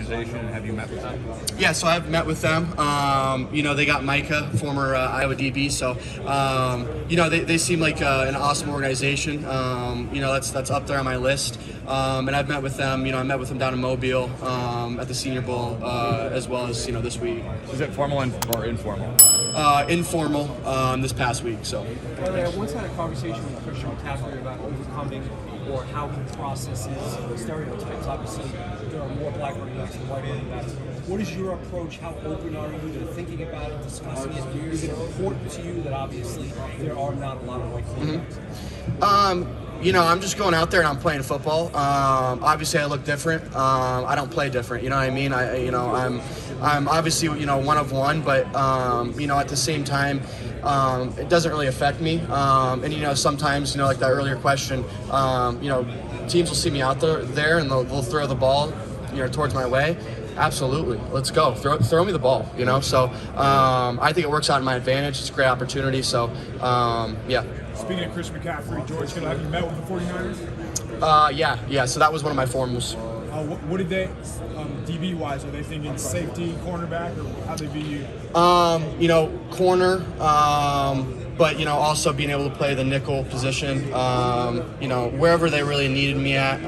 organization. Have you met with them? Yeah, so I've met with them. They got Micah, former Iowa DB, so they seem like an awesome organization. That's up there on my list. And I've met with them. I met with them down in Mobile at the Senior Bowl, as well as this week. Is it formal or informal? Informal this past week. So. I once had a conversation with Christian McCaffrey about overcoming or how he processes stereotypes. Obviously, there are more black running backs than white running backs. What is your approach? How open are you to thinking about it, discussing it? Is it important to you that obviously there are not a lot of white quarterbacks? I'm just going out there and I'm playing football. Obviously, I look different. I don't play different. You know what I mean? I'm obviously one of one, but at the same time, it doesn't really affect me. And sometimes like that earlier question, teams will see me out there and they'll throw the ball towards my way. Absolutely, let's go. Throw me the ball. So I think it works out in my advantage. It's a great opportunity. So yeah. Speaking of Chris McCaffrey, George, have you met with the 49ers? Yeah. So that was one of my formals. What did they, DB-wise, are they thinking safety, cornerback, or how they view you? Corner, but, also being able to play the nickel position, wherever they really needed me at.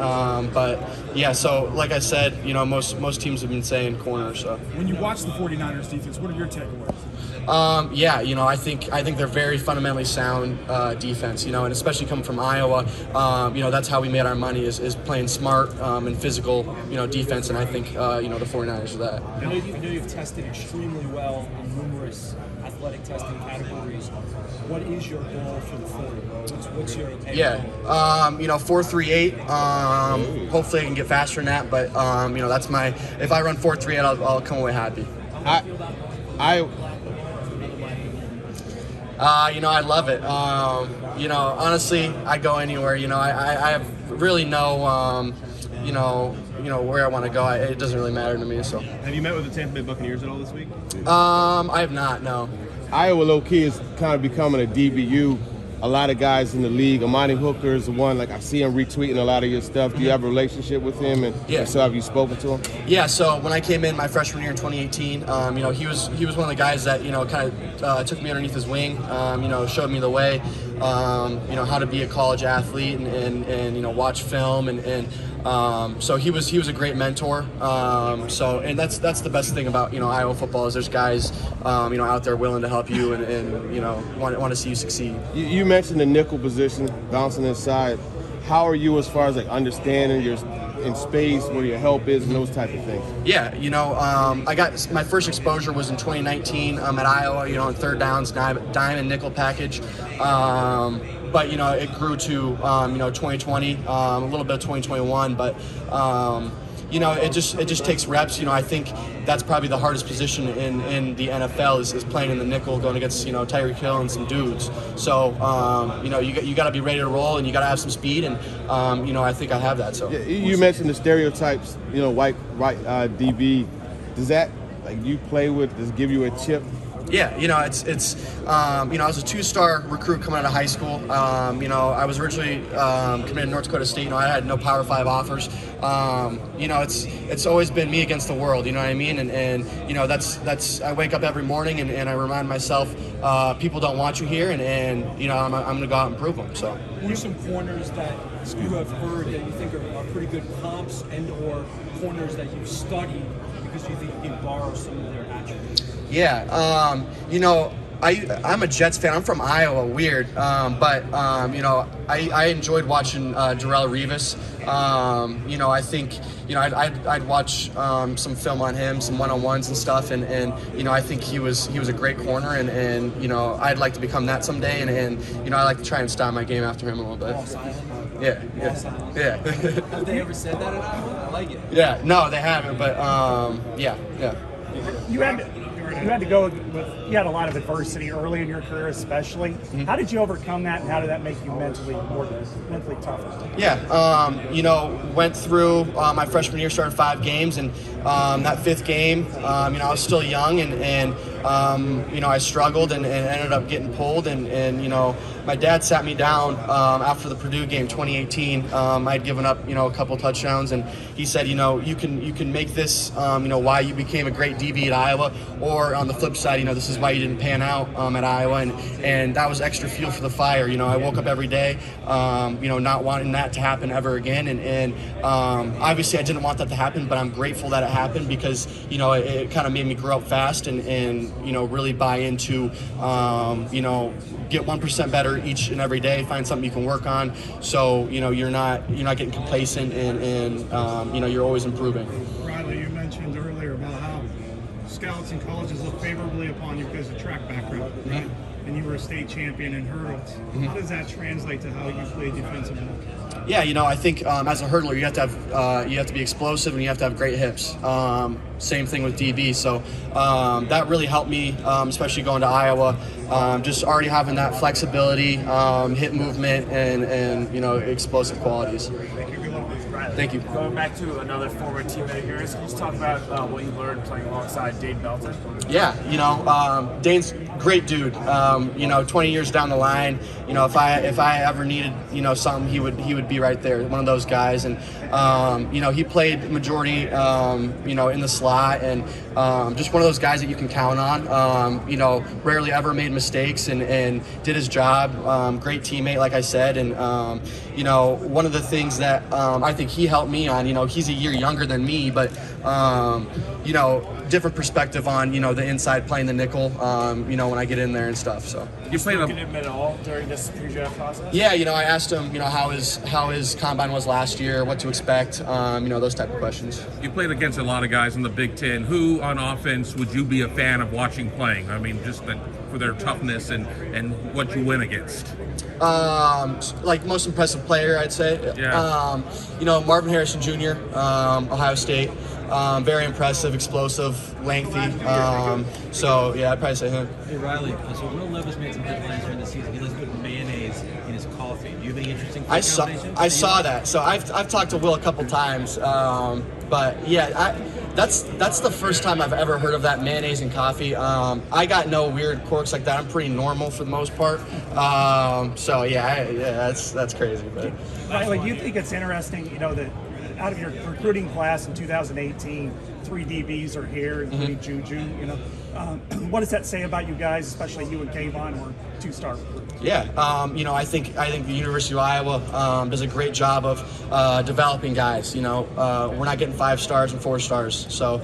But, yeah, so like I said, most teams have been saying corner. So when you watch the 49ers defense, what are your takeaways? I think they're very fundamentally sound defense, and especially coming from Iowa, that's how we made our money is playing smart and physical, defense, and I think, the 49ers are that. I know you've tested extremely well in numerous athletic testing categories. What is your goal for the 40? What's your goal? 4.38. Hopefully I can get faster than that, but, that's if I run 4.38, I'll come away happy. I love it. Honestly, I go anywhere. I have really no, where I want to go. It doesn't really matter to me. So. Have you met with the Tampa Bay Buccaneers at all this week? I have not. No. Iowa low-key is kind of becoming a DBU. A lot of guys in the league. Amani Hooker is the one, I see him retweeting a lot of your stuff. Do you have a relationship with him? And so have you spoken to him? Yeah, so when I came in my freshman year in 2018, he was one of the guys that, kind of took me underneath his wing, showed me the way, how to be a college athlete and watch film so he was a great mentor. And that's the best thing about, Iowa football is there's guys, out there willing to help you and want to see you succeed. You mentioned the nickel position, bouncing inside. How are you as far as understanding your in space, where your help is, and those type of things? Yeah, I got my first exposure was in 2019 at Iowa, on third downs, dime and nickel package. But it grew to 2020, a little bit of 2021, but it just takes reps. I think that's probably the hardest position in the NFL is playing in the nickel, going against Tyreek Hill and some dudes. So you got to be ready to roll, and you got to have some speed, and I think I have that. So you mentioned the stereotypes, white DB. Does that you play with? Does it give you a chip? Yeah, it's I was a 2-star recruit coming out of high school. I was originally committed to North Dakota State. I had no Power 5 offers. It's always been me against the world. You know what I mean? And that's I wake up every morning and I remind myself, people don't want you here, and I'm going to go out and prove them. So. Who are some corners that you have heard that you think are pretty good comps and/or corners that you've studied because you think you can borrow some of their attributes? Yeah, I'm a Jets fan. I'm from Iowa, weird, but I enjoyed watching Darrelle Revis. I think I'd watch some film on him, some one-on-ones and stuff, and I think he was a great corner, and I'd like to become that someday, and I like to try and style my game after him a little bit. Yeah. Have they ever said that at Iowa? I like it. Yeah, no, they haven't, but yeah. You had to go with, you had a lot of adversity early in your career, especially. Mm-hmm. How did you overcome that, and how did that make you mentally tougher? Yeah, went through my freshman year, started 5 games, and that 5th game, I was still young, and I struggled and ended up getting pulled. And my dad sat me down after the Purdue game 2018. I'd given up, a couple touchdowns, and he said, you can make this, why you became a great DB at Iowa, or on the flip side, this is why you didn't pan out at Iowa, and that was extra fuel for the fire. I woke up every day, not wanting that to happen ever again, and obviously I didn't want that to happen, but I'm grateful that it happened because it kind of made me grow up fast and really buy into get 1% better each and every day, find something you can work on, so you're not getting complacent, and you're always improving. Riley, you mentioned earlier about how scouts and colleges look favorably upon you because of track background, right? And you were a state champion in hurdles. How does that translate to how you play defensively? Yeah, I think as a hurdler, you have to be explosive and you have to have great hips. Same thing with DB. So that really helped me, especially going to Iowa. Just already having that flexibility, hip movement, and explosive qualities. Thank you. Going back to another former teammate of yours, can you just talk about what you learned playing alongside Dane Belton? Yeah, Dane's a great dude. 20 years down the line, if I ever needed something, he would be right there. One of those guys, and he played majority in the slot, and just one of those guys that you can count on. Rarely ever made mistakes, and did his job. Great teammate, like I said, and one of the things that I think he helped me on. He's a year younger than me, but different perspective on the inside playing the nickel. When I get in there and stuff. So you played him at all during this pre-draft process? Yeah, I asked him, how his combine was last year, what to expect, those type of questions. You played against a lot of guys in the Big Ten. Who on offense would you be a fan of watching playing? I mean, just for their toughness and what you win against. Most impressive player, I'd say. Yeah. Marvin Harrison Jr., Ohio State. Very impressive, explosive, lengthy. So yeah, I'd probably say him. Hey Riley, so Will Levis made some headlines during the season. He likes to put mayonnaise in his coffee. Do you have any interesting I saw that. So I've talked to Will a couple times, but yeah, that's the first time I've ever heard of that, mayonnaise in coffee. I got no weird quirks like that. I'm pretty normal for the most part. So yeah, that's crazy. But Riley, do you think it's interesting, that out of your recruiting class in 2018, 3 DBs are here, including Juju. What does that say about you guys, especially you and Kayvon, were 2-star recruits? Yeah, I think the University of Iowa does a great job of developing guys. We're not getting 5 stars and 4 stars, so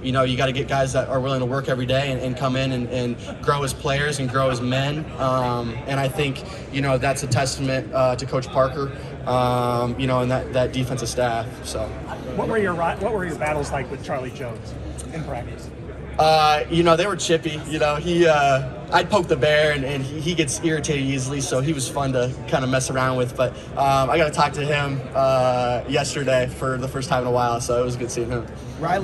you got to get guys that are willing to work every day and come in and grow as players and grow as men. And I think that's a testament to Coach Parker. And that defensive staff. So, what were your battles like with Charlie Jones in practice? They were chippy. I'd poke the bear, and he gets irritated easily, so he was fun to kind of mess around with. But I got to talk to him yesterday for the first time in a while, so it was good seeing him. Riley.